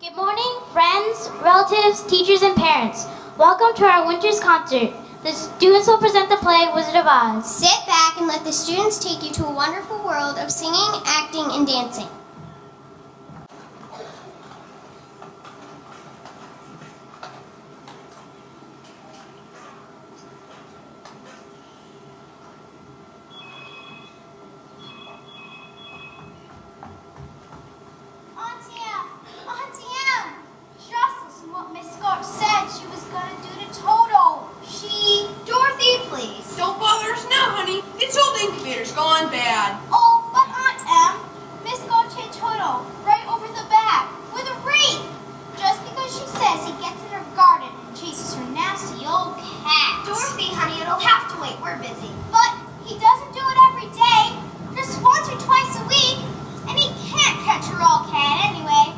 Good morning, friends, relatives, teachers, and parents. Welcome to our winter's concert. The students will present the play Wizard of Oz. Sit back and let the students take you to a wonderful world of singing, acting, and dancing. Dorothy, please. Don't bother us now, honey. Its old incubator's gone bad. Oh, but Aunt Em, Miss Gotch hit Toto right over the back with a rake. Just because she says he gets in her garden and chases her nasty old cat. Dorothy, honey, it'll have to wait. We're busy. But he doesn't do it every day, just once or twice a week, and he can't catch her old cat anyway.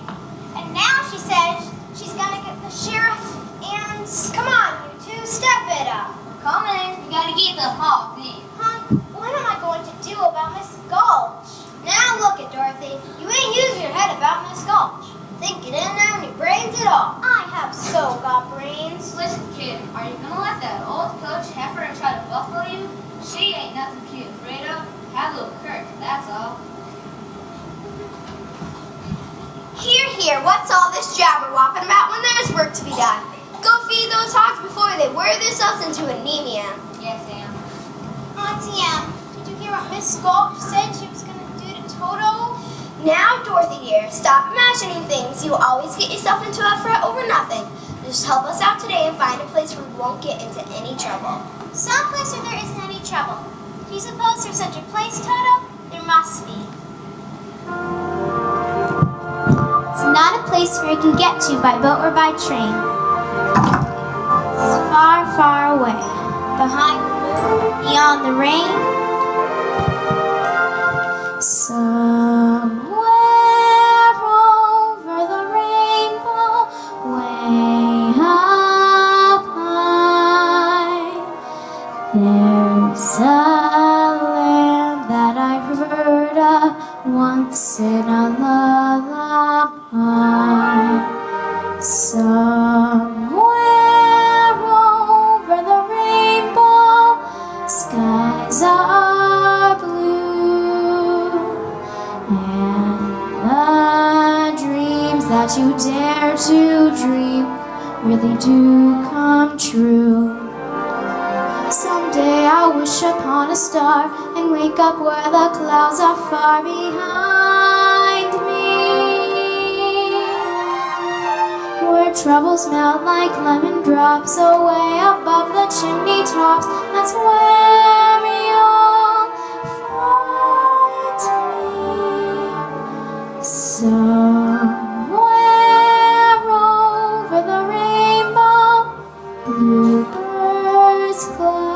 And now she says she's gonna get the sheriff and... Come on, you two, step it up. Coming. You gotta get the whole thing. Huh? What am I going to do about Miss Gulch? Now look it, Dorothy. You ain't used your head about Miss Gulch. Think you didn't have any brains at all. I have so got brains. Listen, kid, are you gonna let that old coach heifer try to buffalo you? She ain't nothing to be afraid of. Have a little courage, that's all. Here, what's all this jabber-wopping about when there's work to be done? Go feed those hogs before they worry themselves into anemia. Yes, Sam. Auntie Em, did you hear what Miss Gulch said she was going to do to Toto? Now, Dorothy dear, stop imagining things. You always get yourself into a fret over nothing. Just help us out today and find a place where we won't get into any trouble. Some place where there isn't any trouble. Do you suppose there's such a place, Toto? There must be. It's not a place where you can get to by boat or by train. It's far, far away. Behind the moon, beyond the rain. Somewhere over the rainbow, way up high, there's a land that I've heard of once in a lullaby. Somewhere over the rainbow, skies are blue, and the dreams that you dare to dream really do come true. Someday I'll wish upon a star and wake up where the clouds are far behind me, where troubles melt like lemon drops away above the chimney tops. That's where you'll find me. Somewhere over the rainbow, bluebirds fly.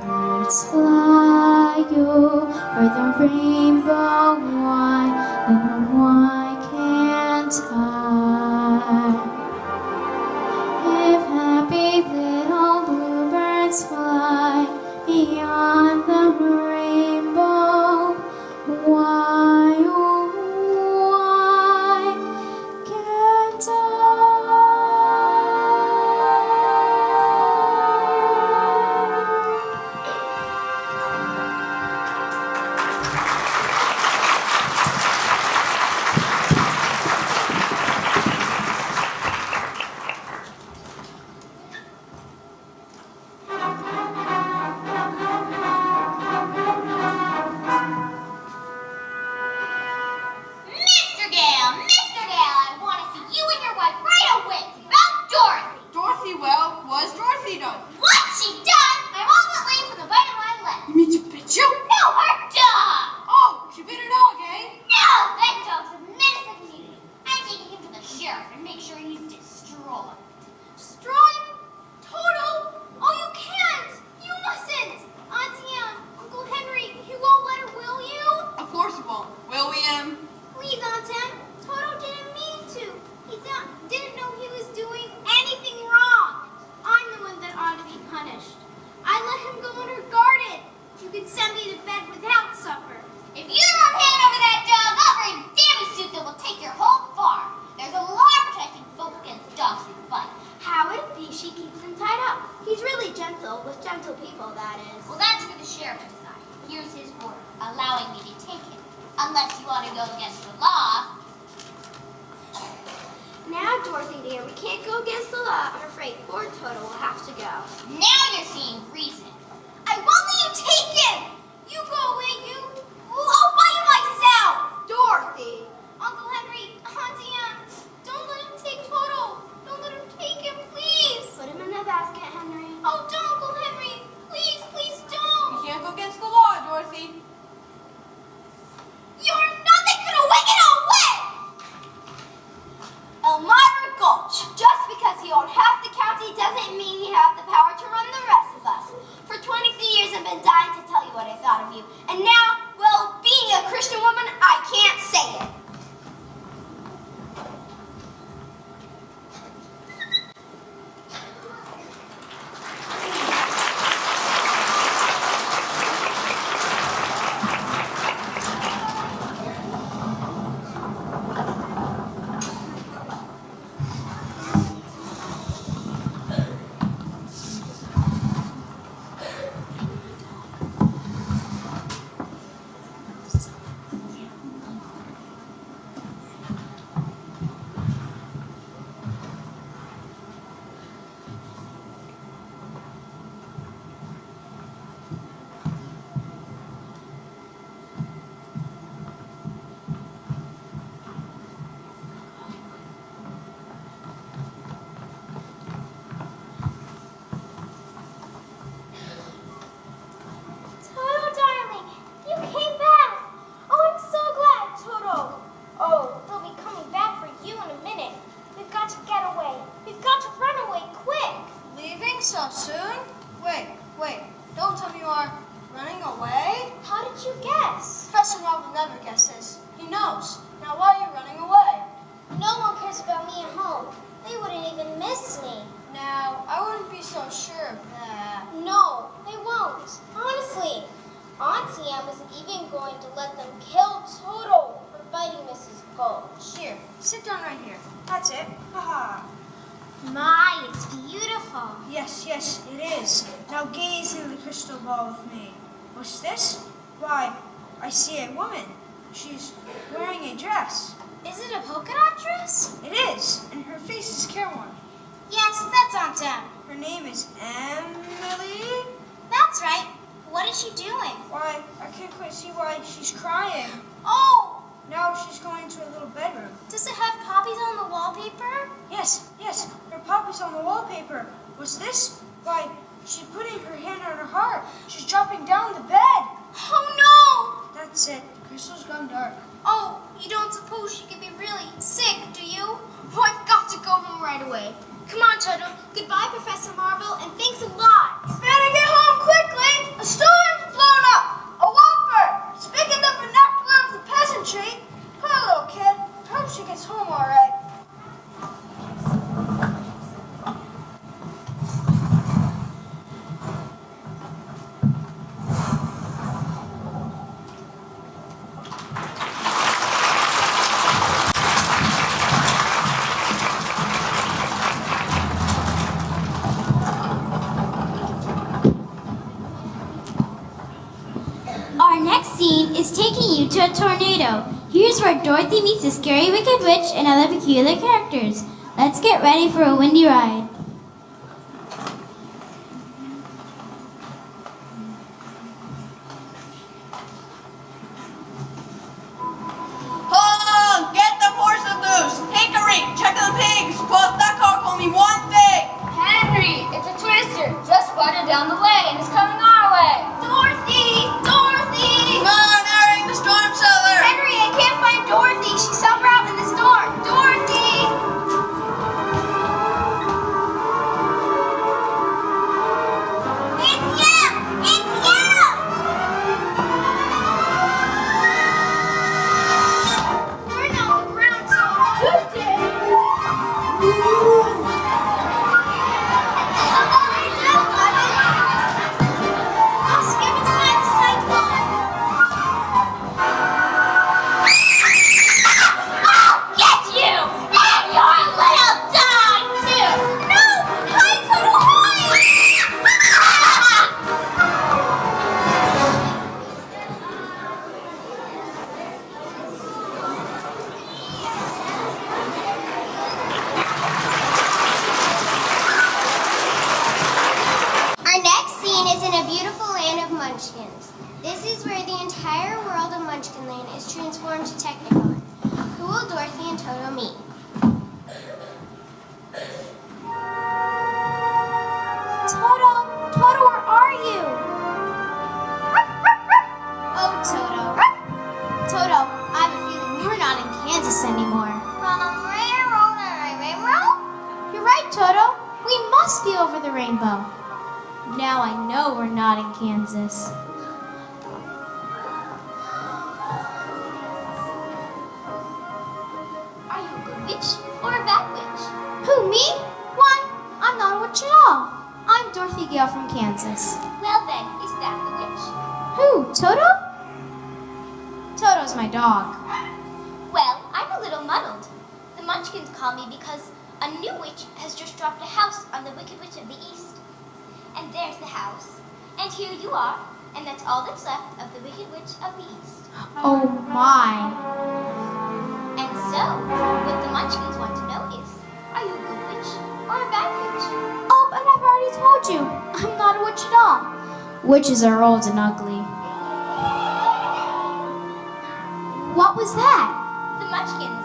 Birds fly over the rainbow. Why, and why can't I? If happy little bluebirds fly beyond the rainbow, why, oh, why can't I? unless you want to go against the law. Now, Dorothy dear, we can't go against the law. I'm afraid poor Toto will have to go. Now you're seeing reason. I won't let you take him! You go away, you! I'll buy you myself! Dorothy! Uncle Henry, Auntie Anne, don't let him take Toto! Don't let him take him, please! Put him in the basket, Henry. Oh, don't, Uncle Henry! Please, please don't! You can't go against the law, Dorothy. You're nothing but a wicked old witch! Elmira Gulch, just because you own half the county doesn't mean you have the power to run the rest of us. For 23 years I've been dying to tell you what I thought of you. And now, well, being a Christian woman, I can't say it. So soon? Wait, don't tell me you are running away? How did you guess? Professor Marvel never guesses. He knows. Now why are you running away? No one cares about me at home. They wouldn't even miss me. Now, I wouldn't be so sure of that. No, they won't. Honestly. Auntie Anne wasn't even going to let them kill Toto for fighting Mrs. Gulch. Here, sit down right here. That's it. Haha. My, it's beautiful. Yes, it is. Now gaze in the crystal ball with me. What's this? Why, I see a woman. She's wearing a dress. Is it a polka dot dress? It is, and her face is careworn. Yes, that's Aunt Em. Her name is Emily. That's right. What is she doing? Why, I can't quite see why she's crying. Oh! Now she's going to a little bedroom. Does it have poppies on the wallpaper? Yes, there are poppies on the wallpaper. What's this? Why, she's putting her hand on her heart. She's dropping down the bed. Oh no! That's it. The crystal's gone dark. Oh, you don't suppose she could be really sick, do you? Oh, I've got to go home right away. Come on, Toto. Goodbye, Professor Marvel, and thanks a lot. Better get home quickly. A storm's blown up. A whopper. Speaking the vernacular of the peasantry. Poor little kid. I hope she gets home all right. Our next scene is taking you to a tornado. Here's where Dorothy meets a scary wicked witch and other peculiar characters. Let's get ready for a windy ride. Hold on! Get the horses loose! Hickory! Check the pigs! Close that car for me one thing! Henry, it's a twister. Just spotted down the way and it's coming our way. Dorothy! Dorothy! Come on, Eric, the storm cellar! Henry, I can't find Dorothy. She's somewhere out in the storm. Dorothy! transformed to Technicolor. Who will Dorothy and Toto meet? Toto! Toto, where are you? Oh, Toto. Toto, I have a feeling we're not in Kansas anymore. You're right, Toto. We must be over the rainbow. Now I know we're not in Kansas. Are you a good witch or a bad witch? Who, me? Why, I'm not a witch at all. I'm Dorothy Gale from Kansas. Well then, is that the witch? Who, Toto? Toto's my dog. Well, I'm a little muddled. The Munchkins call me because a new witch has just dropped a house on the Wicked Witch of the East. And there's the house. And here you are. And that's all that's left of the Wicked Witch of the East. Oh my. And so, what the Munchkins want to know is, are you a good witch or a bad witch? Oh, but I've already told you. I'm not a witch at all. Witches are old and ugly. What was that? The Munchkins.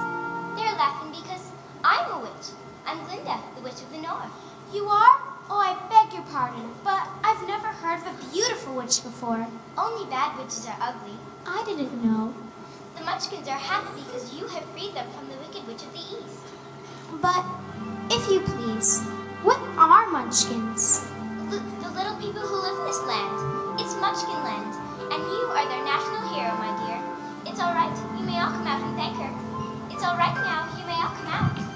They're laughing because I'm a witch. I'm Glinda, the Witch of the North. You are? Oh, I beg your pardon, but I've never heard of a beautiful witch before. Only bad witches are ugly. I didn't know. The Munchkins are happy because you have freed them from the Wicked Witch of the East. But, if you please, what are Munchkins? The little people who live in this land. It's Munchkinland, and you are their national hero, my dear. It's all right. You may all come out and thank her. It's all right now. You may all come out.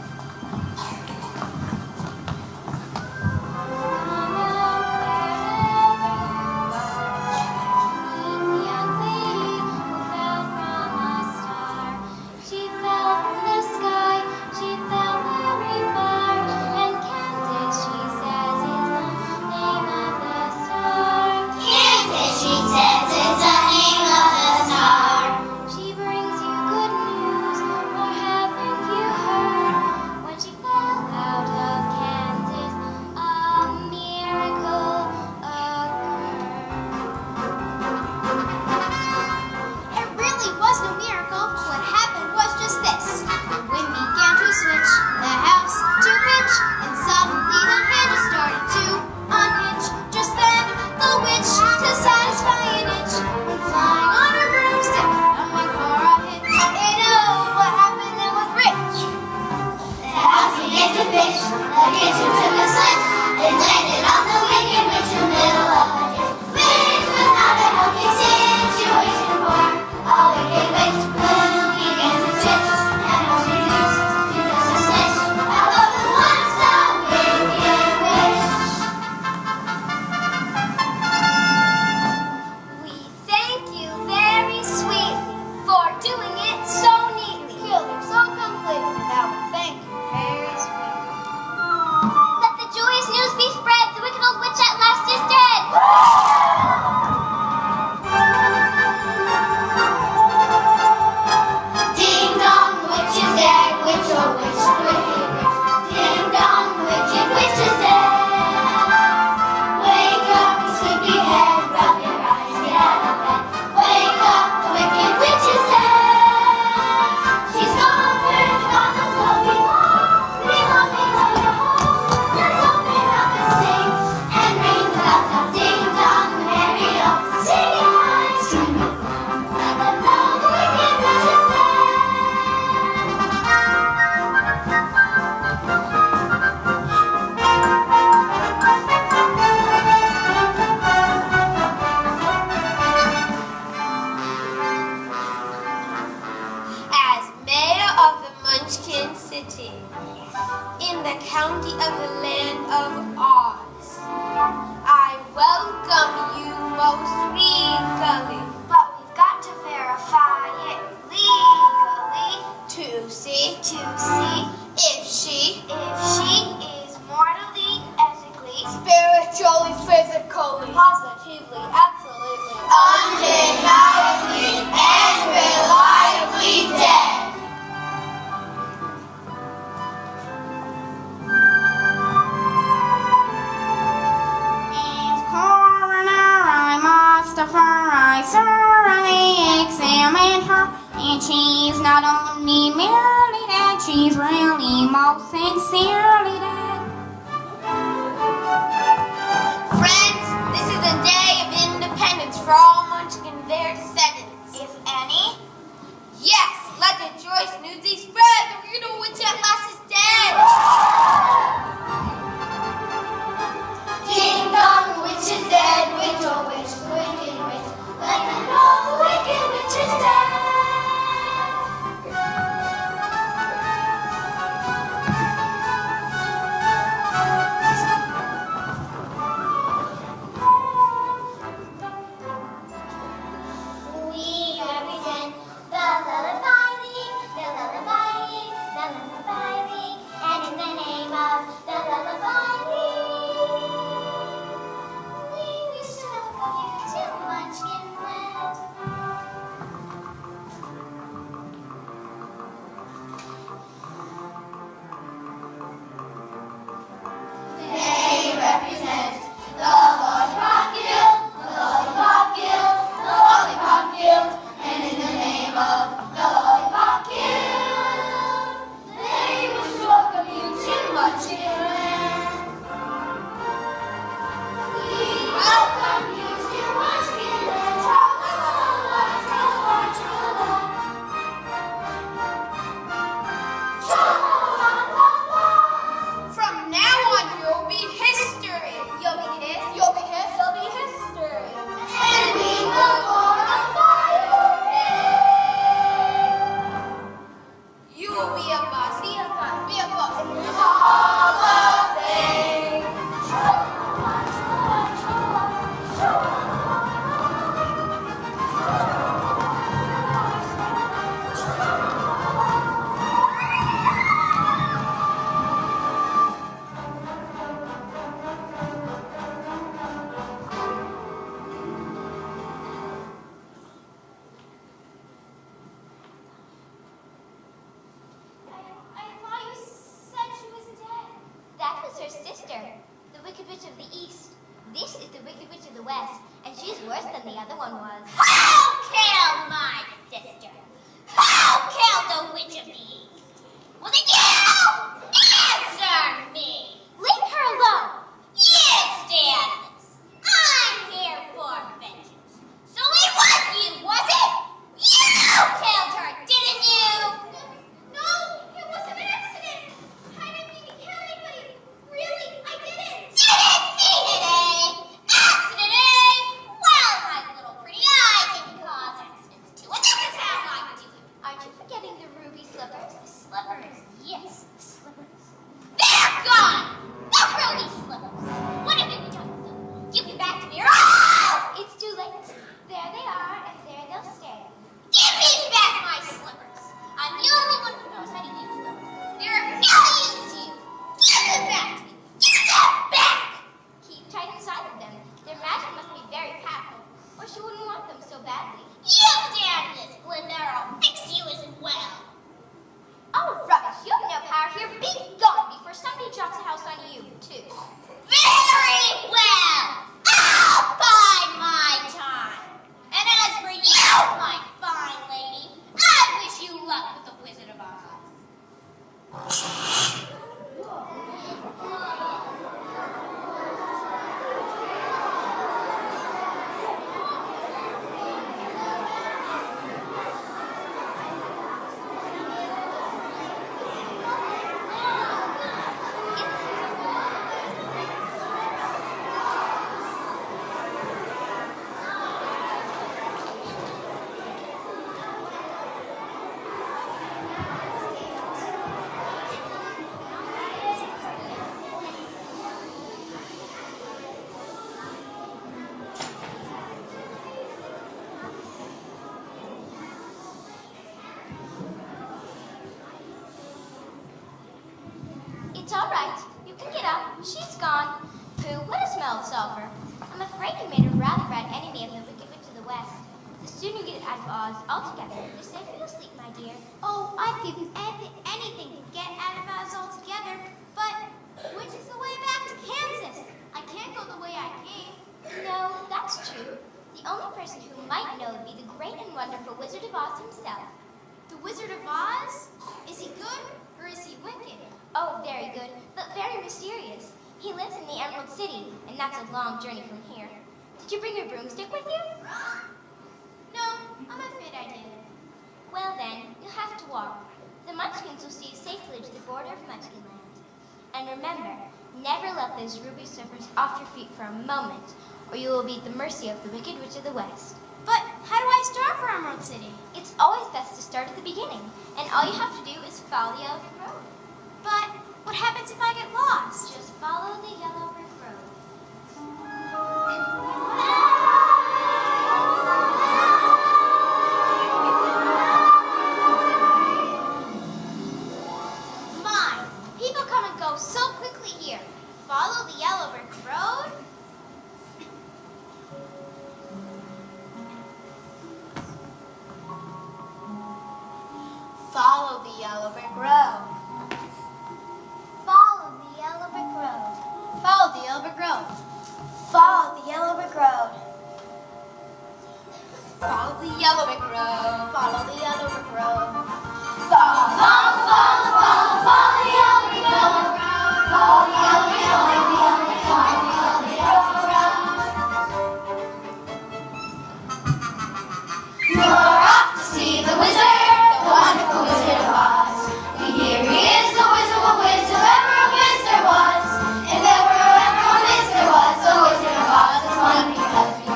And she's not only merely dead, she's really most sincerely dead. Friends, this is a day of independence for all Munchkin and their descendants. If any? Yes, let the joyous news be spread. The weirdo witch at last is dead. Ding dong, the witch is dead. Witch, oh witch, wicked witch. Let them know the wicked witch is dead. We represent the lullaby league, the lullaby league, the lullaby league, and in the name of the lullaby league, we wish to welcome you to Munchkinland. They represent the Lollipop Guild, the Lollipop Guild, the Lollipop Guild, and in the name of the Lollipop Guild, they wish to welcome you to Munchkinland. We welcome you to Munchkinland. Tra-la-la-la, tra-la-la, tra-la-la. Tra-la-la-la-la. From now on, you'll be history. You'll be history. And we will glorify your name. You will be a boss. Be a boss. Be a boss. In the Hall of Fame. Tra-la-la, tra-la-la, tra-la-la, I thought you said she was dead. That was her sister, the Wicked Witch of the East. This is the Wicked Witch of the West, and she's worse than the other one was. Who killed my sister? Who killed the witch of the East? Was it you? Answer me. Leave her alone! You stand this. I'm here for vengeance. So it was you, was it? You killed her, didn't you? No, it was an accident. I didn't mean to kill anybody. Really, I didn't. Didn't mean it, eh? Accident, eh? Well, my little pretty, I can cause accidents too. And this is how I do it. Aren't you forgetting the ruby slippers? The slippers, yes, the slippers. They're gone! The ruby slippers. What have you done with them? Give them back to me or oh! It's too late. There they are, and there they'll stay. Give me back my slippers. I'm the only one who knows how to use them. They're of no use to you. Give them back to me. Give them back! Keep tight inside of them. Their magic must be very powerful, or she wouldn't want them so badly. You stand this, Glinda, or I'll fix you as well. Oh, rubbish. You have no power here. Be gone before somebody drops a house on you, too. Very well. I'll bide my time. And as for you, my fine lady, I wish you luck with the Wizard of Oz. It's all right. You can get up. She's gone. Pooh, what a smell of sulfur. I'm afraid you made a rather bad enemy of the Wicked Witch of the West. The sooner you get out of Oz altogether, the safer you'll sleep, my dear. Oh, I'd give you anything to get out of Oz altogether. But which is the way back to Kansas? I can't go the way I came. No, that's true. The only person who might know would be the great and wonderful Wizard of Oz himself. mysterious. He lives in the Emerald City, and that's a long journey from here. Did you bring your broomstick with you? No, I'm afraid I didn't. Well then, you'll have to walk. The Munchkins will see you safely to the border of Munchkinland. And remember, never let those ruby slippers off your feet for a moment, or you will be at the mercy of the Wicked Witch of the West. But how do I start for Emerald City? It's always best to start at the beginning, and all you have to do is follow the yellow brick road. But what happens if I get lost? Just follow the yellow brick road. My, people come and go so quickly here. Follow the yellow brick road? Follow the yellow brick road. Follow the yellow brick road. Follow the yellow brick road. Follow the yellow brick road. Follow the yellow brick road. Follow the yellow brick road. Follow the yellow brick road. Follow the yellow brick road. Follow the yellow brick road. You're off to see the wizard, the wonderful Wizard of Oz. Here he is, the wizard of whiz, if ever a whiz there was. If ever a whiz there was, the Wizard of Oz is one because of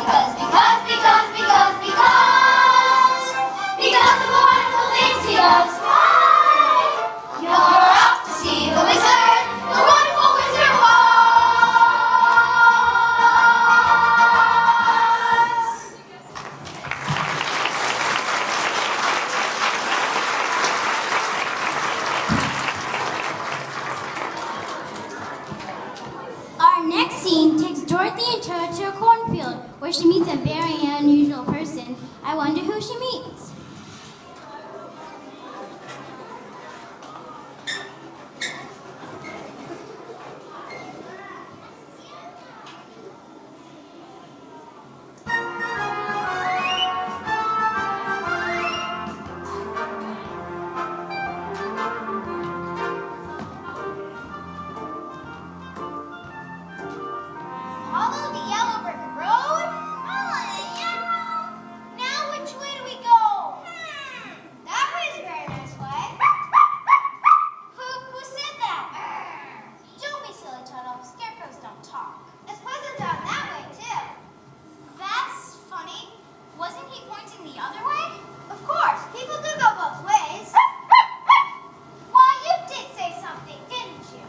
the wonderful things he does. You're off to see the wizard, the wonderful Wizard of Oz. Our next scene takes Dorothy and Toad to a cornfield where she meets a very unusual person. I wonder who she meets. Follow the yellow brick road? Follow the yellow. Now which way do we go? That way's a very nice way. Who said that? Don't be silly, Toto. Scarecrows don't talk. It's pleasant down that way, too. That's funny. Wasn't he pointing the other way? Of course. People do go both ways. Why, you did say something, didn't you?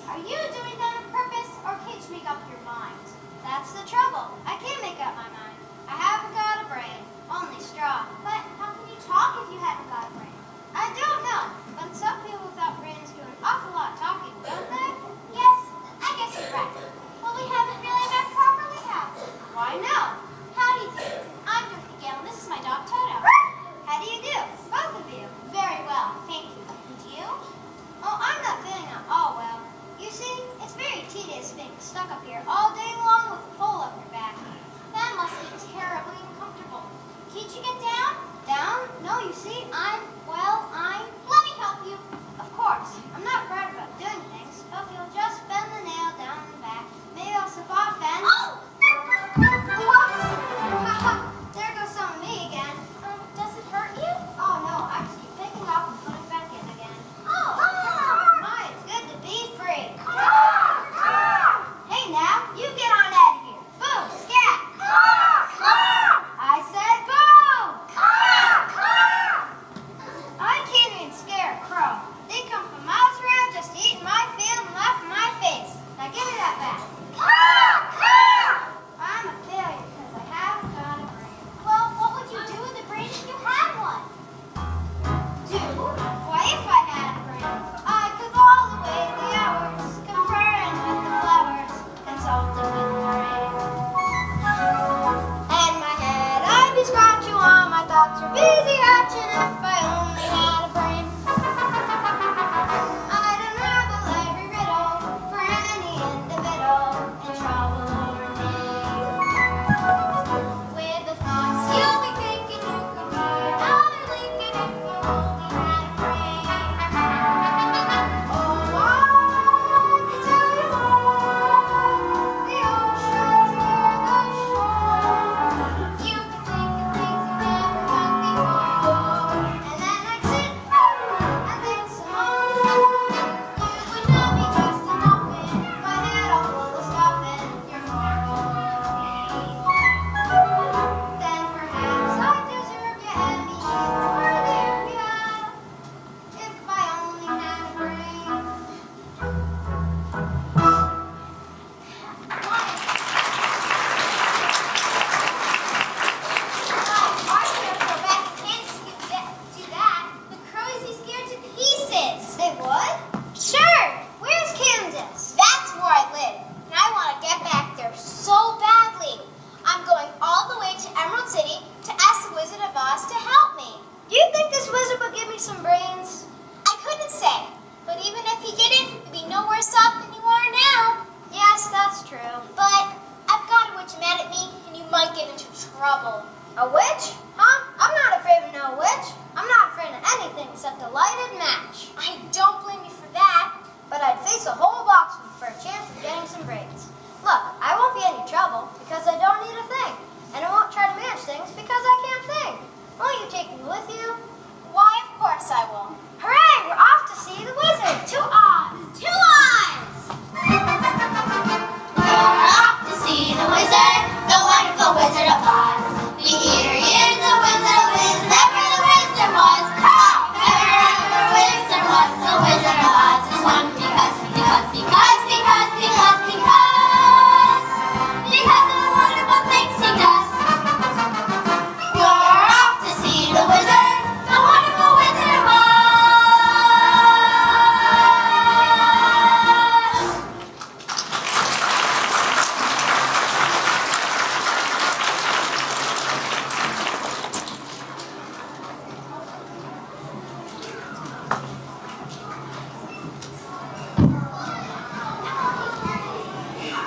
Are you doing that on purpose, or can't you make up your mind? That's the trouble. I can't make up my mind. I haven't got a brain, only straw. But how can you talk if you haven't got a brain? I don't know, but some people without brains do an awful lot of talking, don't they? Yes, I guess you're right. Well, we haven't really met properly, have we? Why, no. Howdy do. I'm Dorothy Gale, and this is my dog, Toto. How do you do? Both of you. Very well, thank you. And you? Oh, I'm not feeling at all well. You see, it's very tedious being stuck up here all day long with a pole up your back. That must be terribly uncomfortable. Can't you get down? Down? No, you see, Let me help you. Of course. I'm not proud about doing things, but if you'll just bend the nail down in the back, maybe I'll slip off and... Oh! Whoops! Haha, there goes some of me again. Does it hurt you? Oh, no, I just keep picking up and putting it back in again. Oh! My, it's good to be free. Hey now, you get on out of here. Boom, scat. I said boom. I can't even scare a crow. They come from miles around just to eat in my field and laugh in my face. Now give me that back. I'm a failure because I haven't got a brain. Well, what would you do with a brain if you had one? Do? Why, if I had a brain, I could go all the way to the hours, conferring with the flowers, consulting with the rain. In my head, I'd be scratching while my thoughts are busy hatching if I only had a brain. I'd unravel every riddle for any individual in trouble or need. With the thoughts you'll be thinking you could buy another Lincoln if you only had a brain. Or some brains? I couldn't say. But even if he didn't, you'd be no worse off than you are now. Yes, that's true. But I've got a witch mad at me, and you might get into trouble. A witch? Huh? I'm not afraid of no witch. I'm not afraid of anything except a lighted match. I don't blame you for that. But I'd face a whole box for a chance of getting some brains. Look, I won't be any trouble because I don't need a thing. And I won't try to manage things because I can't think. Won't you take me with you? Why, of course I will. Hooray! We're off to see the wizard. To Oz! To Oz! We're off to see the wizard, the wonderful Wizard of Oz. Here he is, the Wizard of Wiz, ever the wizard was. Ever the wizard was, the Wizard of Oz is one because of the wonderful things he does. We're off to see the wizard, the wonderful Wizard of Oz.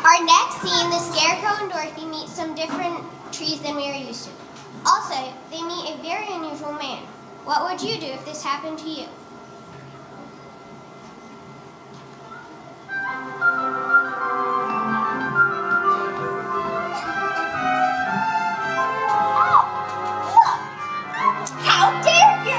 Our next scene, the Scarecrow and Dorothy meet some different trees than we are used to. Also, they meet a very unusual man. What would you do if this happened to you? How dare you!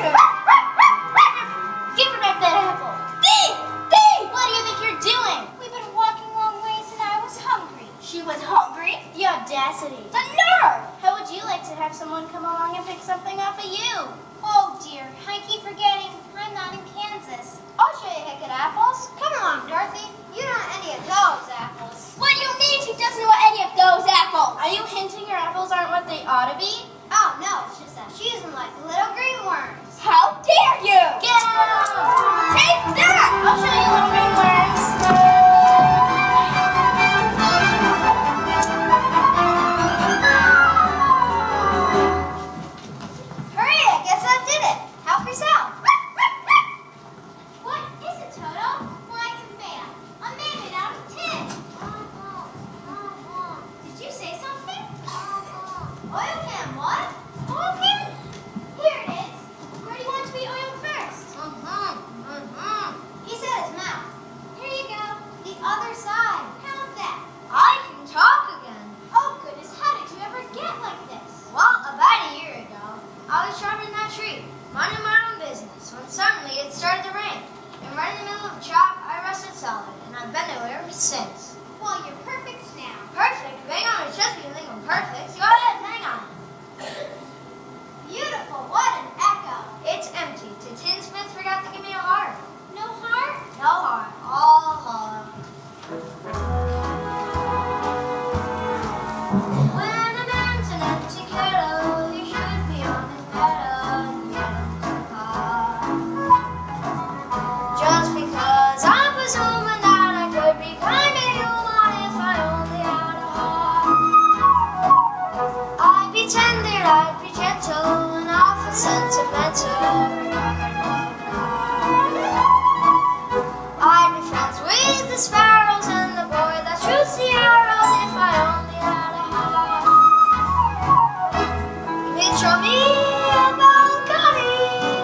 Give her back that apple. Thief! Thief! What do you think you're doing? We've been walking long ways and I was hungry. She was hungry? The audacity. The nerve! How would you like to have someone come along and pick something off of you? Oh dear, I keep forgetting. I'm not in Kansas. I'll show you Hickett apples. Come along, Dorothy. You don't want any of those apples. What do you mean she doesn't know any of those apples? Are you hinting your apples aren't what they ought to be? Oh, no, it's just that she isn't like little green worms. How dare you! Get out! Take that! I'll show you little green worms. Hooray, I guess that did it. Help yourself. What is it, Toto? Why, it's a fan. A man made out of tin. Did you say something? Oil can, what? Oil can? Here it is. Where do you want to be oiled first? He said his mouth. Here you go. The other side. How's that? I can talk again. Oh, goodness, how did you ever get like this? Well, about a year ago, I was sharpening that tree, minding my own business, when suddenly it started to rain. And right in the middle of the chop, I rested solid, and I've been there ever since. Well, you're perfect now. Perfect? Bang on your chest if you think I'm perfect. Go ahead, hang on. Beautiful, what an echo. It's empty. The tinsmith forgot to give me a heart. No heart? No heart, all hollow. When an empty kettle, you should be on his pedal and get him to pop. Just because I'm presuming that I could be kind of human if I only had a heart. I'd be tender, I'd be gentle, and often sentimental. I'd be friends with the sparrows and the boy that shoots the arrows if I only had a heart. He'd show me a balcony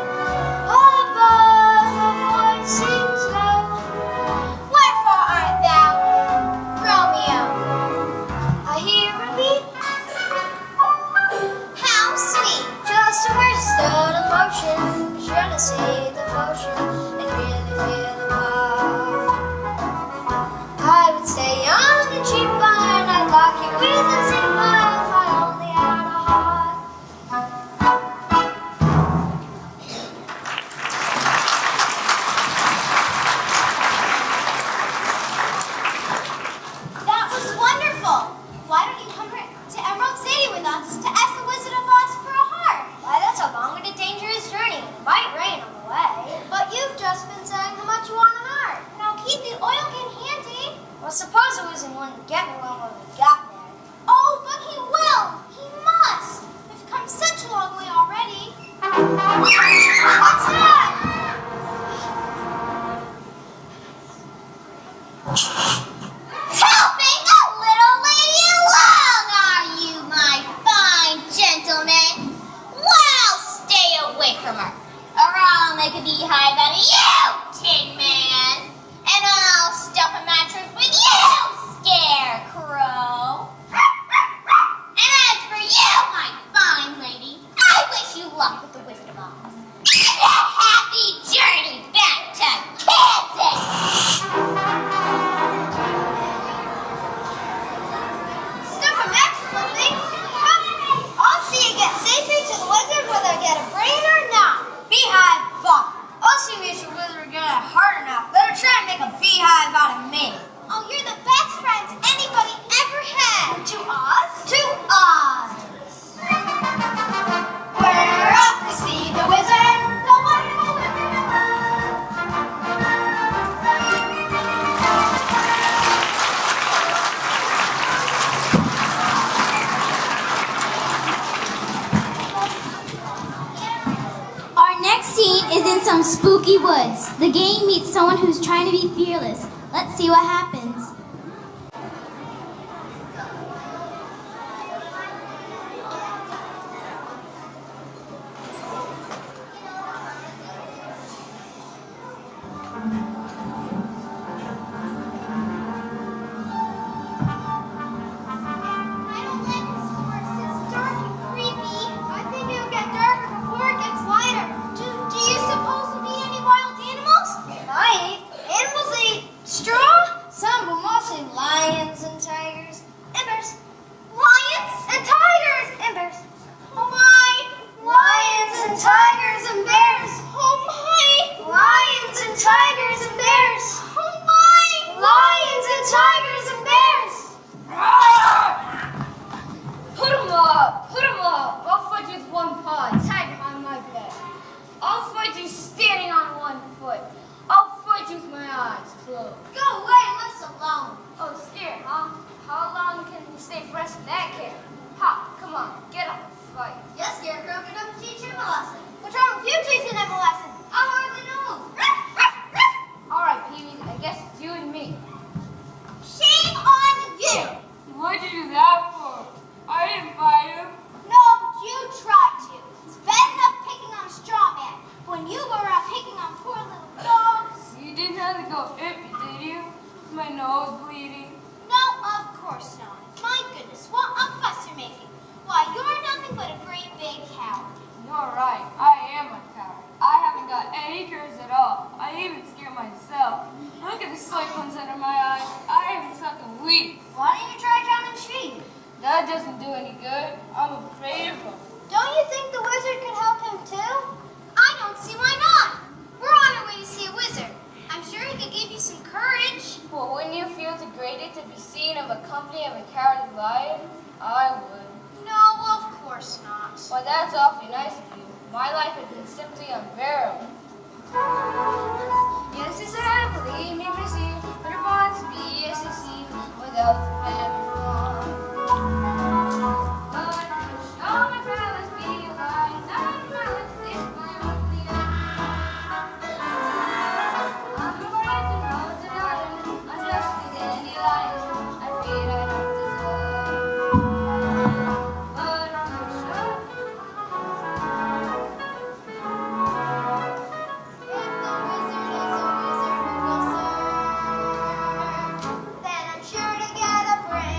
above a voice sings low. Wherefore art thou, Romeo? I hear a beat, How sweet! just a burst of emotion, je ne sais devotion, and really feel the power. I would stay young and cheap, and I'd lock you with a zip if I only had a heart. That was wonderful! Why don't you come to Emerald City with us to ask the Wizard of Oz for a heart? Why, that's a long and a dangerous journey. It might rain on the way. But you've just been saying how much you want a heart. Now keep the oil can handy. Well, suppose the wizard wouldn't get me one when we got there. Oh, but he will! He must! We've come such a long way already. What's that? away from her, or I'll make a beehive out of you, Tin Man. And I'll stuff a mattress with you, Scarecrow. And as for you, my fine lady, I wish you luck with the Wizard of Oz. And a happy journey back to Kansas! Stuff a mattress with me? I'll see you get safely to the wizard whether I get a brain or not. Beehive bump. I'll see if your wizard get a hard enough. Better try and make a beehive out of me. Oh, you're the best friends anybody ever had. To Oz? To Oz. We're off to see the wizard. The wonderful wizard of Oz. Our next scene is in some spooky woods. The gang meets someone who's trying to be fearless. Let's see what happens. I don't like this forest. It's dark and creepy. I think it'll get darker before it gets lighter. Do you suppose there'll be any wild animals? Might. Animals eat straw. Some, but mostly lions and tigers. And bears. Lions and tigers and bears. Oh my! Lions and tigers and bears. Oh my! Lions and tigers and bears. Oh my! Lions and tigers and bears. Put 'em up! Put 'em up! I'll fight you with one paw, tied behind my back. I'll fight you standing on one foot. I'll fight you with my eyes closed. Go away and let us alone. Oh, scared, huh? How long can you stay fresh in that care? Ha, come on, get up and fight. Yes, Scarecrow, get up and teach him a lesson. What's wrong with you teaching them a lesson? I hardly know. All right, Pee-wee, I guess it's you and me. Shame on you! What'd you do that for? I didn't fight him. No, but you tried to. It's bad enough picking on a straw man. When you go around picking on poor little dogs. You didn't have to go ippy, did you? My nose bleeding. No, of course not. My goodness, what a fuss you're making. Why, you're nothing but a great big coward. You're right, I am a coward. I haven't got any courage at all. I even scare myself. Look at the cyclones under my eyes. I haven't sucked a week. Why don't you try counting sheep? That doesn't do any good. I'm afraid of them. Don't you think the wizard could help him too? I don't see why not. We're on our way to see a wizard. I'm sure he could give you some courage. Well, wouldn't you feel degraded to be seen of a company of a cowardly lion? I would. No, of course not. Well, that's awfully nice of you. My life has been simply unbearable. Yes, it's I believe me, Missy, but it wants to be SEC without the family wrong. But I can show my palace be alive, not a palace, this my only I'm afraid to know tonight, unjustly dandelion, I fear I don't deserve. But I can show. If the wizard is a wizard who will serve, then I'm sure to get a brain.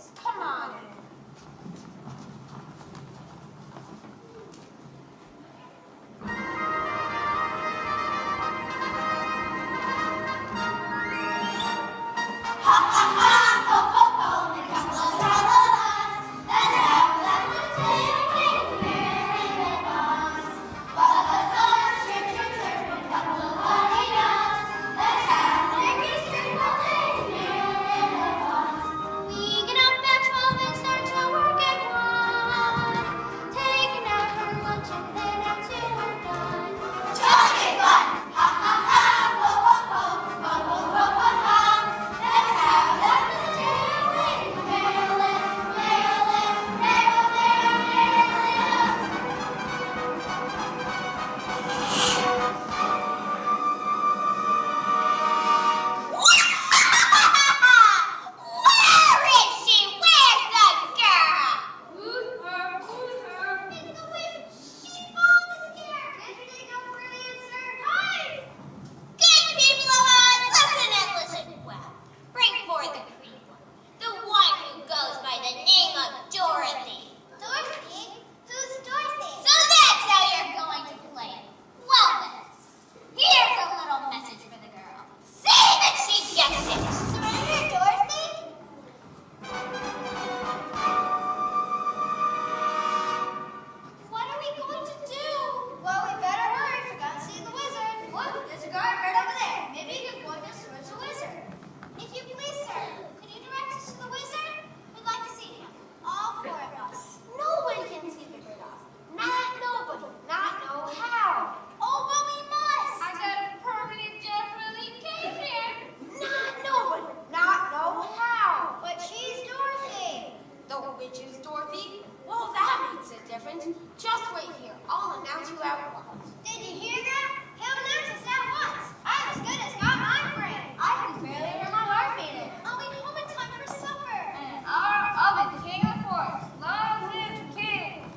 is. Come on in. We get up at 12 and start to work at 1. Taking out her lunch and then at 2 we're done. Talking fun! Ha ha ha! Ho ho ho! Ho ho ho ho ho! Let's have that Maryland, Maryland, Maryland, Maryland, Maryland. Where is she? Where's the girl? Who's her? Who's her? It's the witch. She followed the scare. Can't you take over for an answer? Hi. Good people of Oz, listen and listen well. Bring forth the pretty one, the one who goes by the name of Dorothy. Dorothy? Who's Dorothy? So that's how you're going to play it. Well then, here's a little message for the girl. Say that she gets it. Surrender, Dorothy? What are we going to do? Well, we better hurry. We gotta see the wizard. Look, there's a guard right over there. Maybe he can point us towards the wizard. If you please, sir, could you direct us to the wizard? We'd like to see him. All 4 of us. Nobody can see the Rudolph. Not nobody. Not know how. Oh, but we must. I got a permanent definitely case here. Not nobody. Not know how. But she's Dorothy. The witch is Dorothy? Well, that makes a difference. Just wait here. I'll announce you at once. Did you hear that? He'll announce us at once. I'm as good as got my brain. I can barely hear my heart beating. I'll be home in time for supper. And I'll be the king of the forest. Long live the king.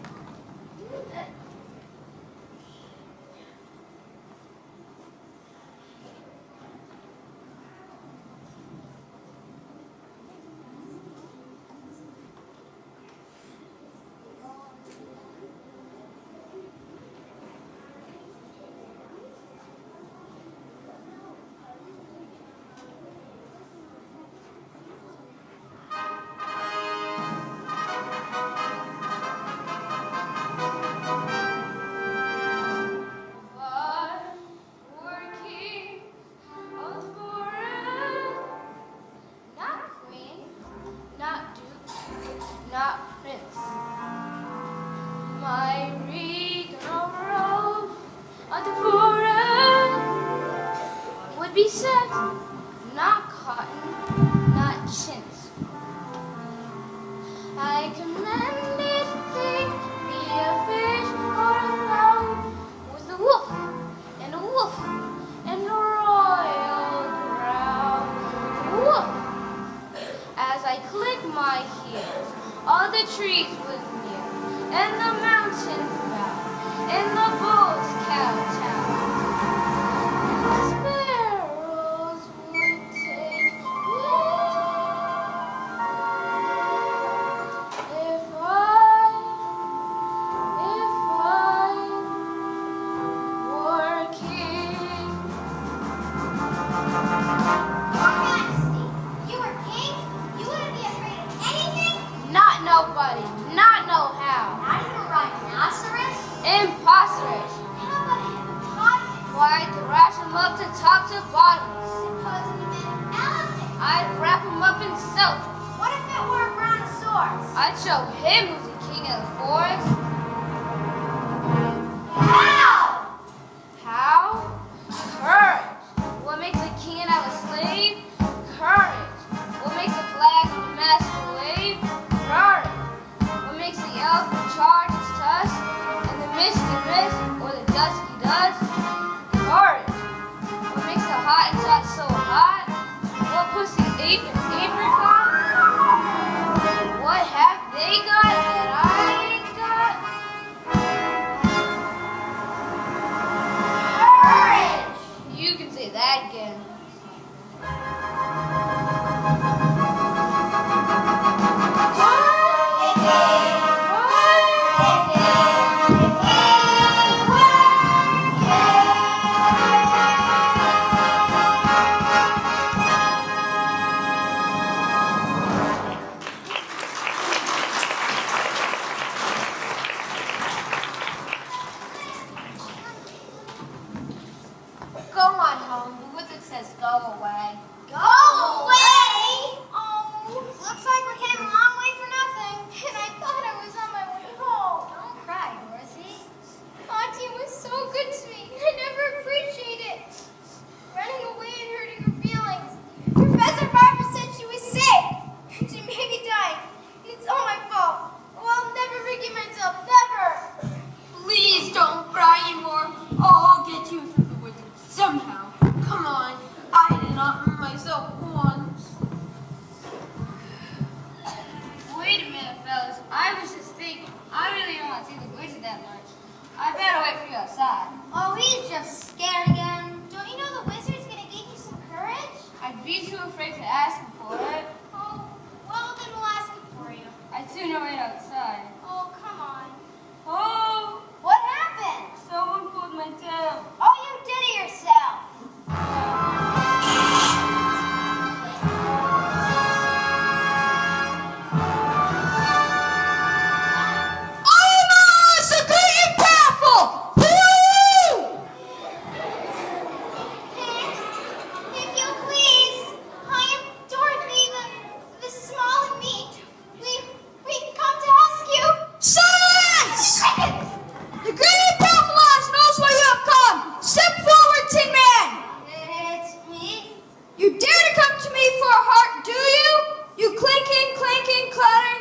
Working of the forest. Not queen, not duke, not prince. My regal robe of the forest would be set, not cotton, not chintz. I command it thing, be a fish or a fowl, with a wolf and a wolf and a royal growl. Woof! As I click my heels, all the trees would kneel, and the mountains bow, and the bulls kowtow. And the sparrows would take wing. If I were king. Your Majesty, you are king? You wouldn't be afraid of anything? Not nobody, not know how. Not even a rhinoceros? Impossible. How about a hippopotamus? Why, I'd thrash him up to top to bottom. Suppose we did an elephant. I'd wrap him up in silk. What if it were a brontosaurus? I'd show him who's the king of the forest. How? How? Courage. What makes a king out of a slave? Courage. What makes a flag from the mast wave? Courage. What makes the elk charge its tusk? And the mist or the dusky dust? Courage. What makes the Hottentot so hot? What pussy apricot? What have they got that I ain't got? I was just thinking, I really don't want to see the wizard that much. I better wait for you outside. Oh, he's just scared again. Don't you know the wizard's gonna give you some courage? I'd be too afraid to ask him for it. Oh, well then we'll ask him for you. I'd sooner wait outside. Oh, come on. Oh, What happened? someone pulled my tail. Oh, you did it yourself. If you please, I am Dorothy, the small and meek. We've come to ask you. Silence! The great and powerful Oz knows why you have come. Step forward, Tin Man. It's me. You dare to come to me for a heart, do you? You clinking, clattering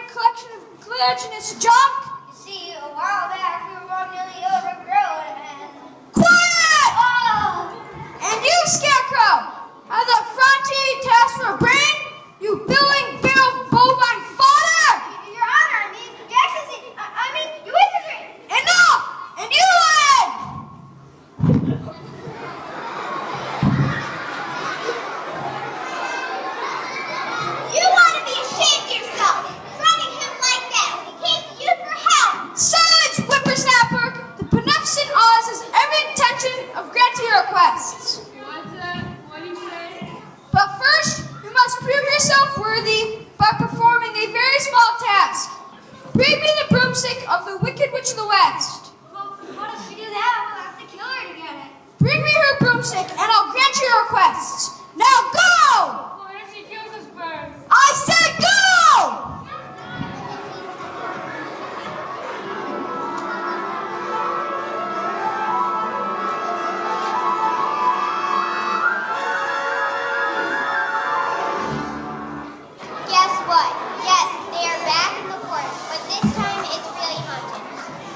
collection of gelatinous junk? You see, a while back we were all nearly overgrown and... Quiet! Oh! And you, Scarecrow, have the effrontery task for a brain? You billing barrel bovine fodder? Your Honor, I mean, Your Excellency, I mean, Your Wizardry! Enough! And you, Ed! You ought to be ashamed of yourself, threatening him like that when he came to you for help! Silence, whippersnapper! The beneficent Oz has every intention of granting your requests. What's that? What do you say? But first, you must prove yourself worthy by performing a very small task. Bring me the broomstick of the Wicked Witch of the West. Well, what if we do that? We'll have to kill her to get it. Bring me her broomstick, and I'll grant you your requests. Now go! What if she kills us first? I said go! Guess what? Yes, they are back in the forest, but this time it's really haunted.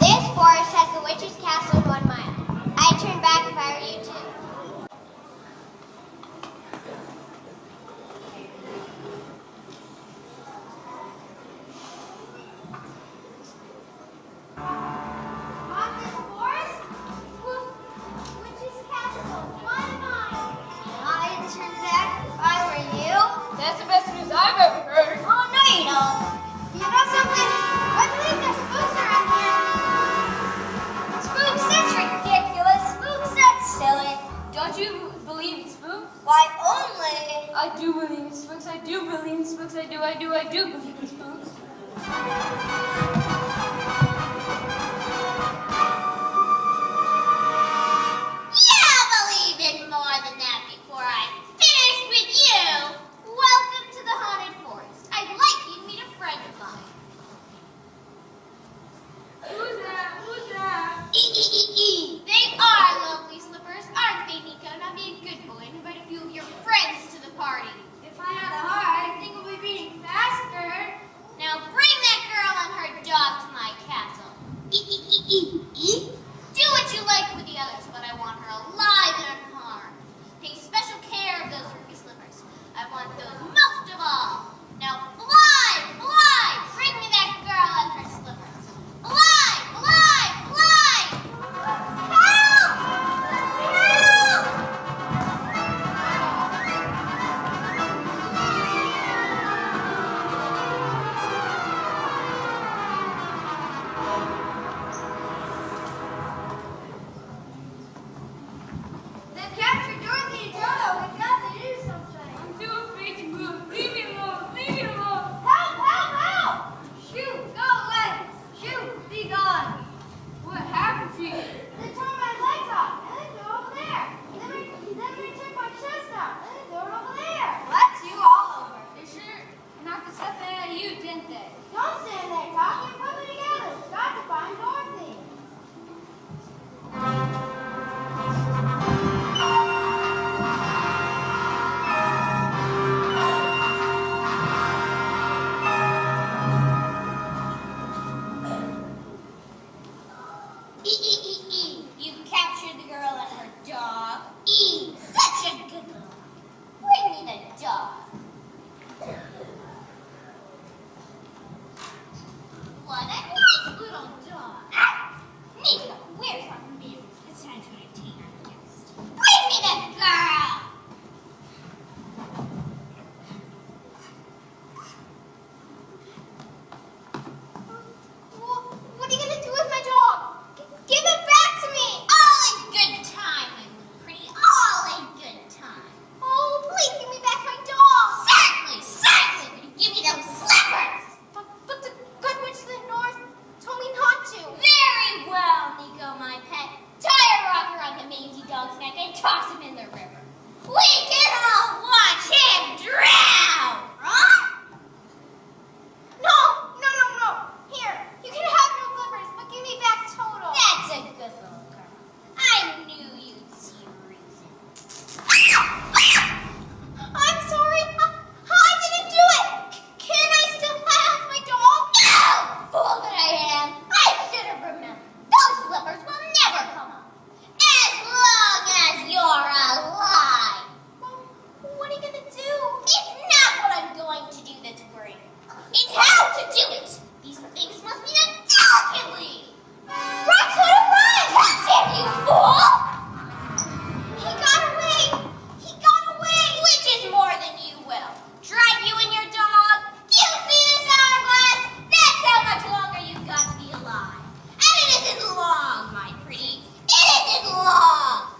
This forest has the witch's castle in 1 mile. I'd turn back if I were you too. Haunted forest? Witch's castle, 1 mile. I'd turn back if I were you. That's the best news I've ever heard. Oh, no you don't. You know something? I believe there's spooks around here. Spooks? That's ridiculous. Spooks? That's silly. Don't you believe in spooks? Why only? I do believe in spooks. I do believe in spooks. I do believe in spooks. Yeah, I'll believe in more than that before I finish with you. Welcome to the haunted forest. I'd like you to meet a friend of mine. Who's that? Who's that? They are lovely slippers, aren't they, Nico? Now be a good boy and invite a few of your friends to the party. If I had a heart, I think we'll be beating faster. Now bring that girl and her dog to my castle. Do what you like with the others, but I want her alive and unharmed. Take special care of those ruby slippers. I want those most of all. Now fly, fly! Bring me that girl and her slippers. Fly, fly, fly! What a nice little dog. Nico, where's our music? It's time to entertain our guest. Bring me the girl! What are you gonna do with my dog? Give it back to me! All in good time, my little pretty. All in good time. Oh, please give me back my dog! Certainly, certainly! But give me those slippers! But the good witch of the north told me not to. Very well, Nico, my pet. Tie a rocker on the mangy dog's neck and toss him in the river. We can all watch him drown! Huh? No! Here, you can have your slippers, but give me back Toto. That's a good little girl. I knew you'd see reason. I'm sorry. I didn't do it. Can I still have my dog? No! Fool that I am. I should have remembered. Those slippers will never come off. As long as you're alive. Well, what are you going to do? It's not what I'm going to do that's worrying. It's how to do it. These things must be done delicately. Run, Toto, run! Catch him, you fool! He got away. Which is more than you will. Drive you and your dog. Do you see this hourglass? That's how much longer you've got to be alive. And it isn't long, my pretty. It isn't long.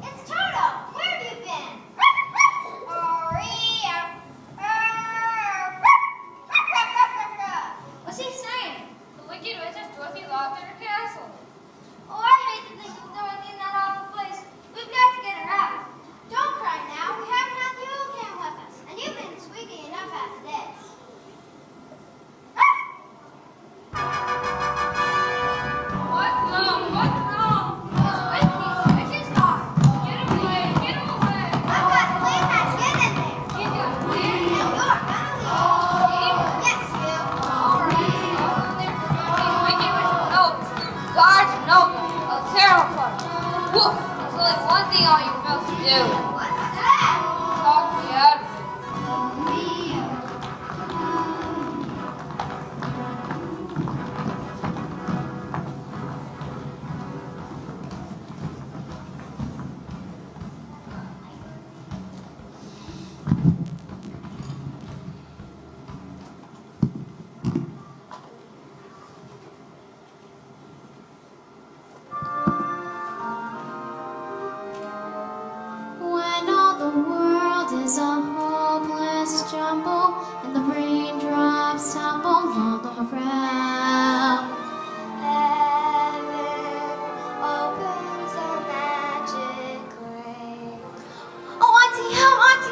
It's Toto. Where have you been? What's he saying? The wicked witch has Dorothy locked in her castle. Oh, I hate to think of Dorothy in that awful place. We've got to get her out. Don't cry now. We have not the old can with us, and you've been squeaky enough as it is. What's wrong? Those witches are. Get away. I've got a plan that's hidden there. Get that plan. And you're gonna leave. Yes, you. Guards, no, a terrible. Woof! There's only one thing all you fellas do. What's that? Talk me out of it. When all the world is a hopeless jumble and the raindrops tumble all around, Heaven opens a magic grave. Oh, Auntie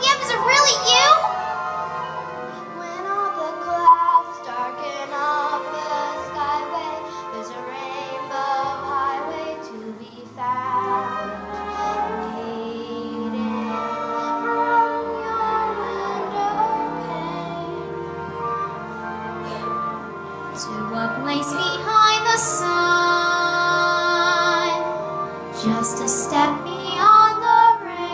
Em, is it really you? When all the clouds darken up the skyway, there's a rainbow highway to be found. Leading from your window pane to a place behind the sun, just a step beyond the rain.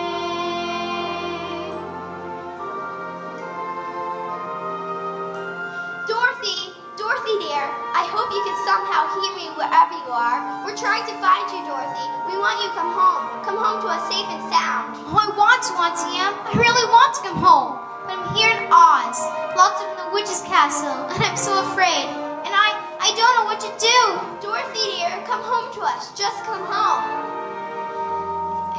Dorothy dear, I hope you can somehow hear me wherever you are. We're trying to find you, Dorothy. We want you to come home. Come home to us safe and sound. Oh, I want to, Auntie Em. I really want to come home. But I'm here in Oz, locked up in the witch's castle, and I'm so afraid. And I don't know what to do. Dorothy dear, come home to us. Just come home.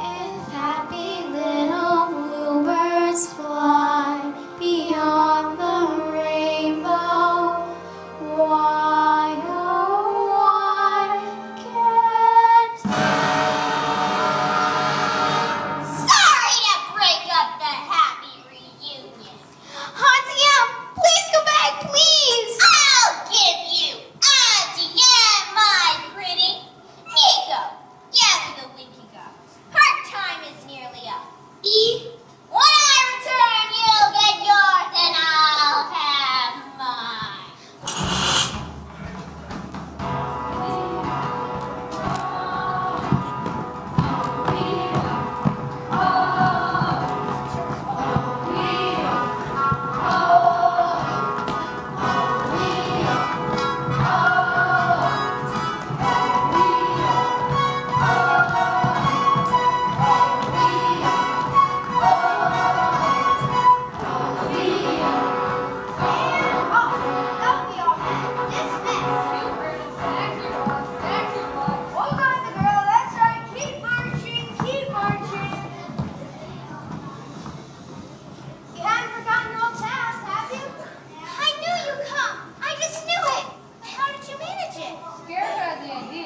If happy little bluebirds fly beyond the rainbow, why, oh, why can't they? Dorothy. When I return, you'll get yours and I'll have mine.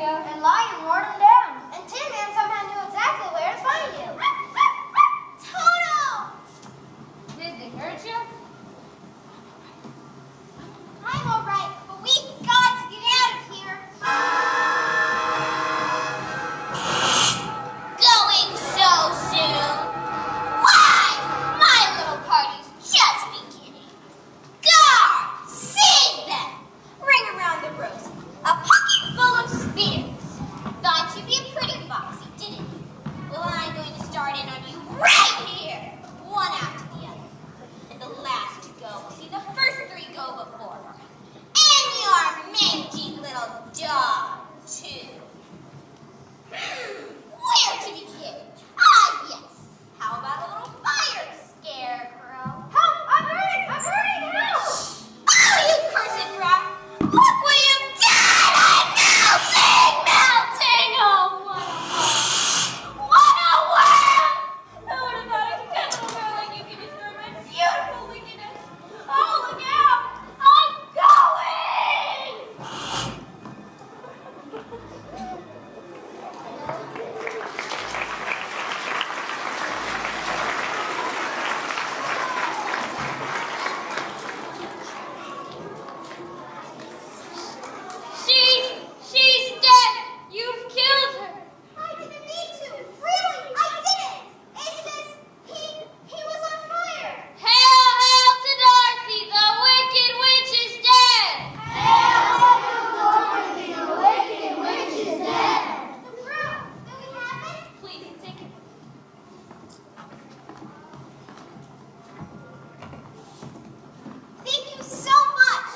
And Lion wore them down. And Tin Man somehow knew exactly where to find you. Toto! Did they hurt you? I'm alright, but we've got to get out of here. Going so soon? Why? My little party's just beginning. Guard! Seize them! Ring around the rosy. A pocket full of spears. Thought you'd be a pretty foxy, didn't you? Well, I'm going to start in on you right here. One after the other. And the last to go will see the first three go before her. And your mangy little dog, too. Where to begin? Ah, yes. How about a little fire, Scarecrow? Help! I'm burning! I'm burning! Help! Oh, you cursed brat! Look what you've done! I'm melting! Melting! Oh, what a world! What a world! Who would have thought I could get a little girl like you could destroy my beautiful wickedness? Oh, look out! I'm going! She's dead. You've killed her. I didn't mean to. Really, I didn't. It's just he was on fire. Hail, hail to Dorothy, the wicked witch is dead. The broom. Do we have it? Please take it. Thank you so much.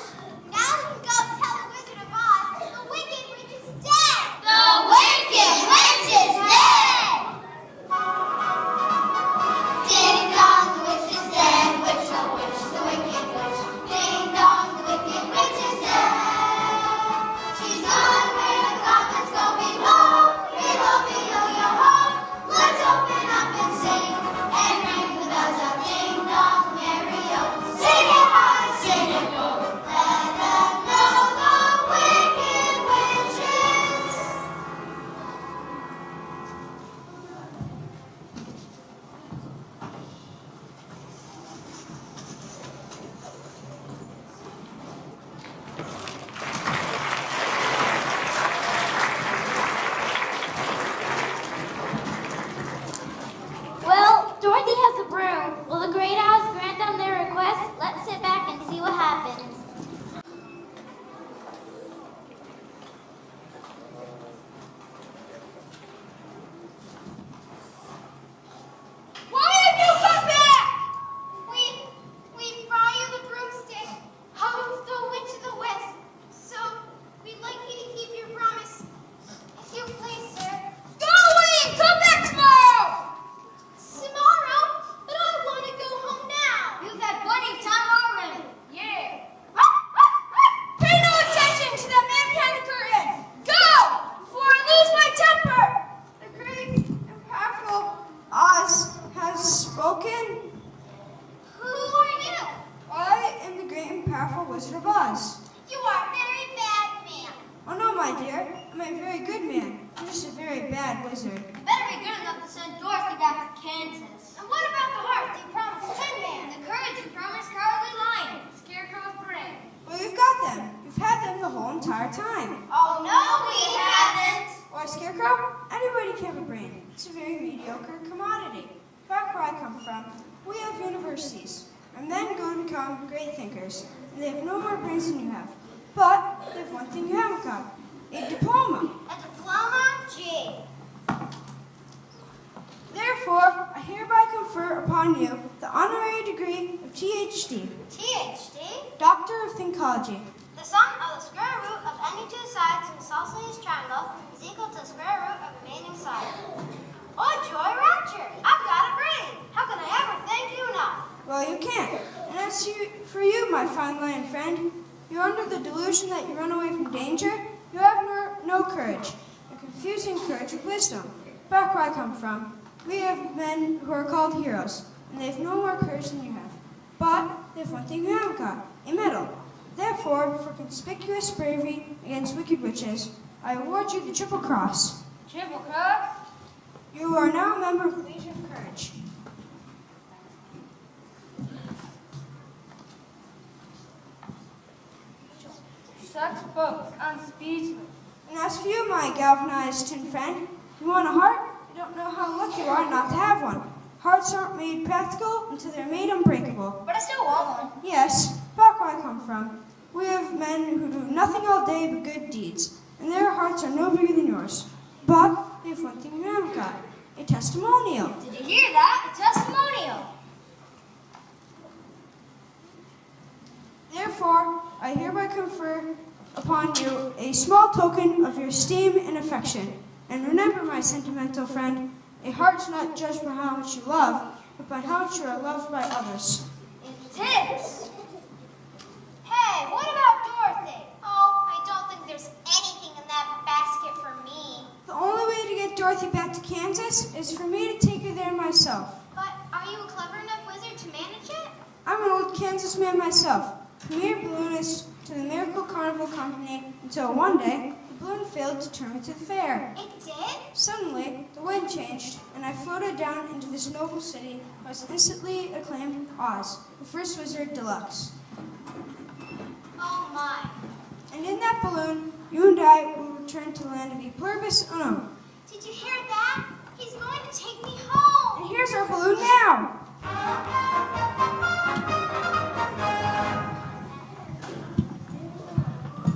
Now we can go tell the Wizard of Oz the Wicked Witch is dead. The Wicked Witch is dead. Ding dong, the witch is dead. Witch, oh witch, the Wicked Witch. Ding dong, the Wicked Witch is dead. She's gone where the goblins go below. Below, below your home. Let's open up and sing and ring the bells of ding dong, merry-o. Sing it high, sing it low. Let them know the Wicked Witch is. Well, Dorothy has a broom. Will the Great Oz grant them their request? Let's sit back and see what happens. Why have you come back? We brought you the broomstick of the Witch of the West. So we'd like you to keep your promise. If you please, sir. Go away. Come back tomorrow. Tomorrow? But I want to go home now. You've had plenty of time already. Yeah. Pay no attention to that man behind the curtain! Go! Before I lose my temper! The great and powerful Oz has spoken. Who are you? I am the great and powerful Wizard of Oz. You are a very bad man. Oh no, my dear. I'm a very good man. I'm just a very bad wizard. Better be good enough to send Dorothy back to Kansas. And what about the heart you promised Tin Man? And the courage you promised Cowardly Lion. Scarecrow's brain. Well, you've got them. You've had them the whole entire time. Oh, no, we haven't. Why, Scarecrow? Anybody can have a brain. It's a very mediocre commodity. Back where I come from, we have universities, and men go to become great thinkers, and they have no more brains than you have. But they have one thing you haven't got, a diploma. A diploma? Gee. Therefore, I hereby confer upon you the honorary degree of Ph.D., PhD? Doctor of Thinkology. The sum of the square root of any two sides in an isosceles triangle is equal to the square root of the remaining side. Oh, joy rapture! I've got a brain! How can I ever thank you enough? Well, you can't. And as for you, my fine lion friend, you're under the delusion that you run away from danger. You have no courage, a confusing courage with wisdom. Back where I come from, we have men who are called heroes, and they have no more courage than you have. But they have one thing you haven't got, a medal. Therefore, for conspicuous bravery against wicked witches, I award you the Triple Cross. Triple Cross? You are now a member of the Legion of Courage. Such books on speechless. And as for you, my galvanized tin friend, you want a heart? You don't know how lucky you are not to have one. Hearts aren't made practical until they're made unbreakable. But I still want one. Yes, back where I come from, we have men who do nothing all day but good deeds, and their hearts are no bigger than yours. But they have one thing you haven't got, a testimonial. Did you hear that? A testimonial. Therefore, I hereby confer upon you a small token of your esteem and affection. And remember, my sentimental friend, a heart is not judged by how much you love, but by how much you are loved by others. It is. Hey, what about Dorothy? Oh, I don't think there's anything in that basket for me. The only way to get Dorothy back to Kansas is for me to take her there myself. But are you a clever enough wizard to manage it? I'm an old Kansas man myself, premier balloonist to the Miracle Carnival Company, until one day the balloon failed to turn me to the fair. It did? Suddenly, the wind changed, and I floated down into this noble city. I was instantly acclaimed Oz, the first wizard deluxe. Oh my. And in that balloon, you and I will return to the land of E Pluribus Unum. Did you hear that? He's going to take me home. And here's our balloon now.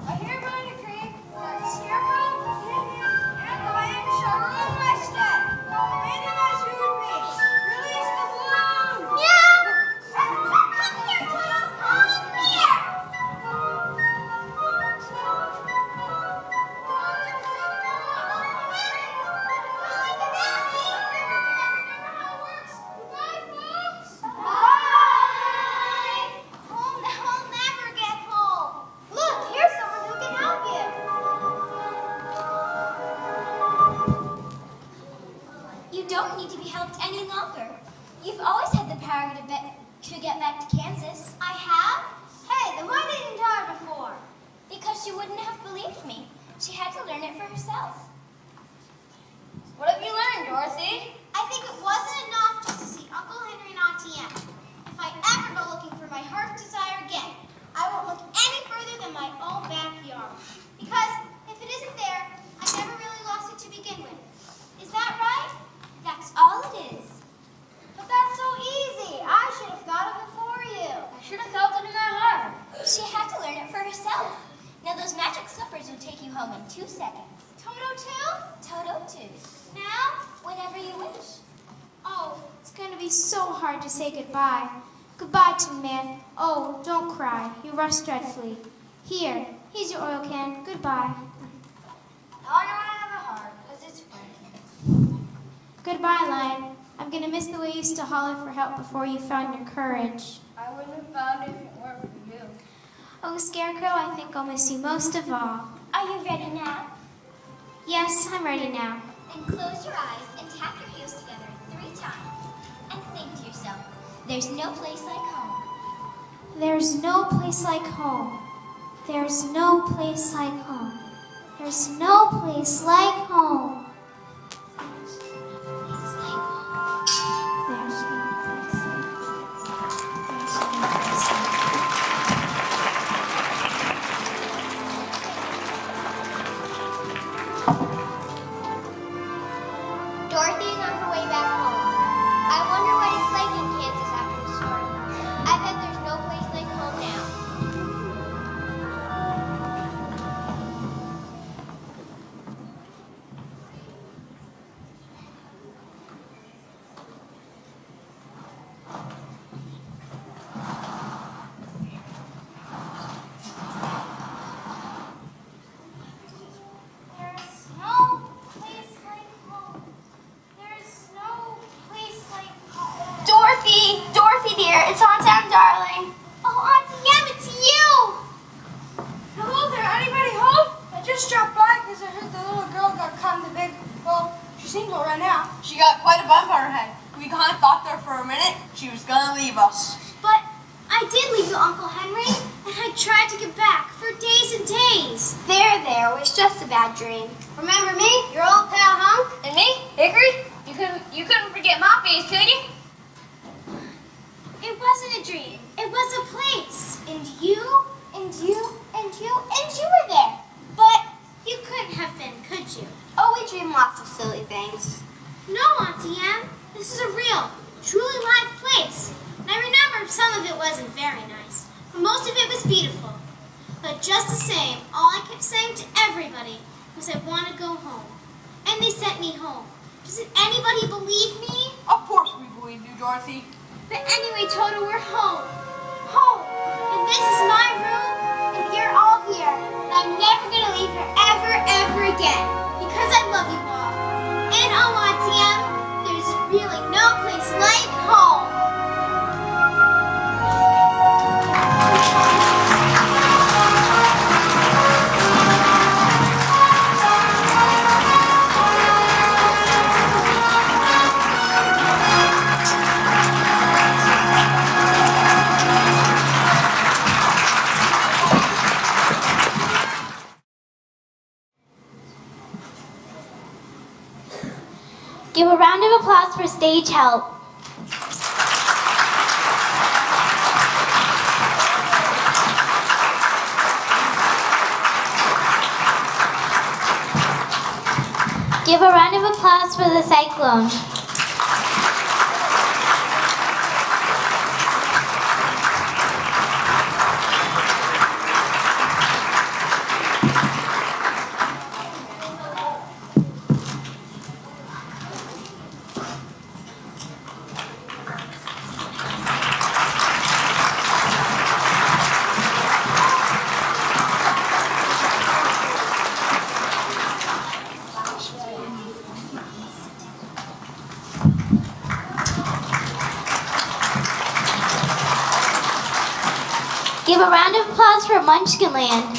I hereby decree that Scarecrow and Lion shall rule my stead. Command him as you would be. Release the balloon. Meow. Come here, Toto. Come here. Bye. I'll never get home. Look, here's someone who can help you. You don't need to be helped any longer. You've always had the power to get back to Kansas. I have? Hey, then why didn't you tell her before? Because she wouldn't have believed me. She had to learn it for herself. What have you learned, Dorothy? I think it wasn't enough just to see Uncle Henry and Auntie Anne. If I ever go looking for my heart's desire again, I won't look any further than my own backyard. Because if it isn't there, I never really lost it to begin with. Is that right? That's all it is. But that's so easy. I should have thought of it for you. I should have felt it in my heart. She had to learn it for herself. Now those magic slippers will take you home in 2 seconds. Toto too? Toto too. Now? Whenever you wish. Oh, it's going to be so hard to say goodbye. Goodbye, Tin Man. Oh, don't cry. You rust dreadfully. Here's your oil can. Goodbye. Now I know I have a heart, because it's breaking. Goodbye, Lion. I'm going to miss the way you used to holler for help before you found your courage. I wouldn't have found it if it weren't for you. Oh, Scarecrow, I think I'll miss you most of all. Are you ready now? Yes, I'm ready now. Then close your eyes and tap your heels together 3 times. And think to yourself, there's no place like home. There's no place like home. There's no place like home. There's no place like home. There's no place like home. There's no place like Dorothy is on her way back home. I wonder because I heard the little girl got caught in the big, well, she seemed all right now. She got quite a bump on her head. We kind of thought there for a minute she was gonna leave us. But I did leave you, Uncle Henry, and I tried to get back for days and days. There, it was just a bad dream. Remember me, your old pal Hunk? And me, Hickory? You couldn't forget my face, could you? It wasn't a dream. It was a place. And you, and you, and you, and you were there. But you couldn't have been, could you? Oh, we dream lots of silly things. No, Auntie Em. This is a real, truly live place. And I remember some of it wasn't very nice, but most of it was beautiful. But just the same, all I kept saying to everybody was I want to go home. And they sent me home. Doesn't anybody believe me? Of course we believe you, Dorothy. But anyway, Toto, we're home. Home. And this is my room, and you're all here. And I'm never going to leave here ever again. Because I love you all. And oh, Auntie Em, there's really no place like home. Give a round of applause for stage help. Give a round of applause for the cyclone. Give a round of applause for Munchkinland.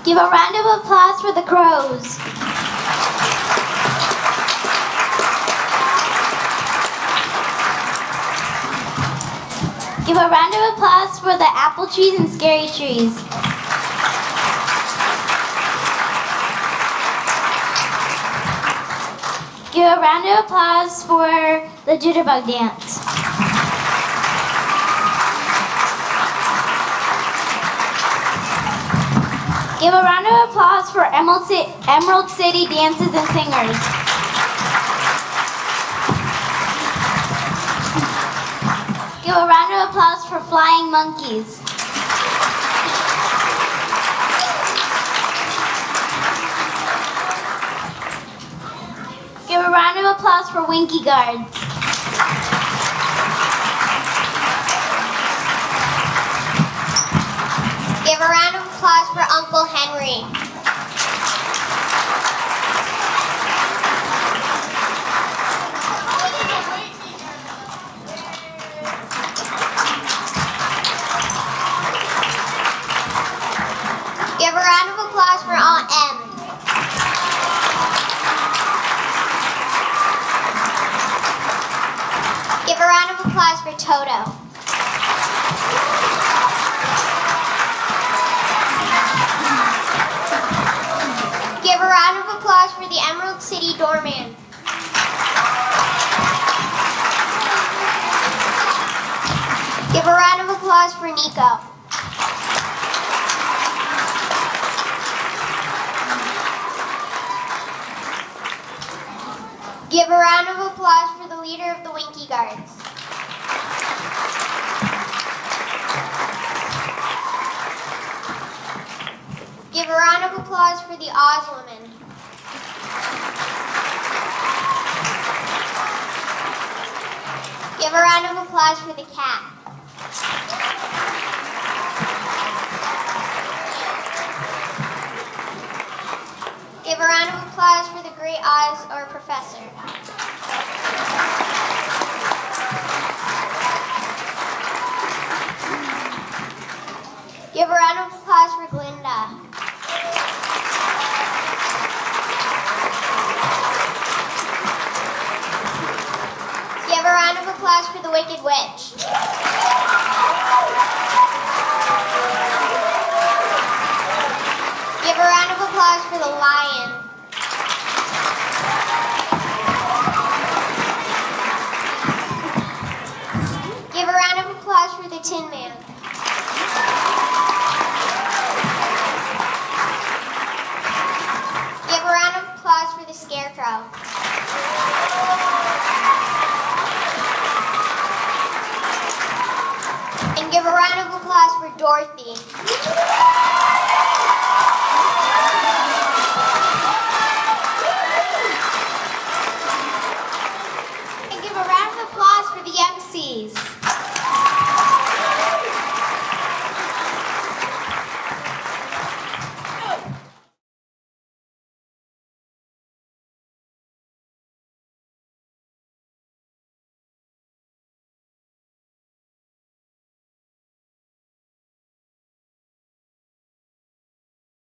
Give a round of applause for the crows. Give a round of applause for the apple trees and scary trees. Give a round of applause for the jitterbug dance. Give a round of applause for Emerald City Dances and Singers. Give a round of applause for Flying Monkeys. Give a round of applause for Winky Guards. Give a round of applause for Uncle Henry. Give a round of applause for Aunt Em. Give a round of applause for Toto. Give a round of applause for the Emerald City Doorman. Give a round of applause for Nico. Give a round of applause for the leader of the Winky Guards. Give a round of applause for the Oz woman. Give a round of applause for the cat. Give a round of applause for the great Oz or professor. Give a round of applause for Glinda. Give a round of applause for the Wicked Witch. Give a round of applause for the lion. Give a round of applause for the Tin Man. Give a round of applause for the Scarecrow. And give a round of applause for Dorothy. And give a round of applause for the MCs.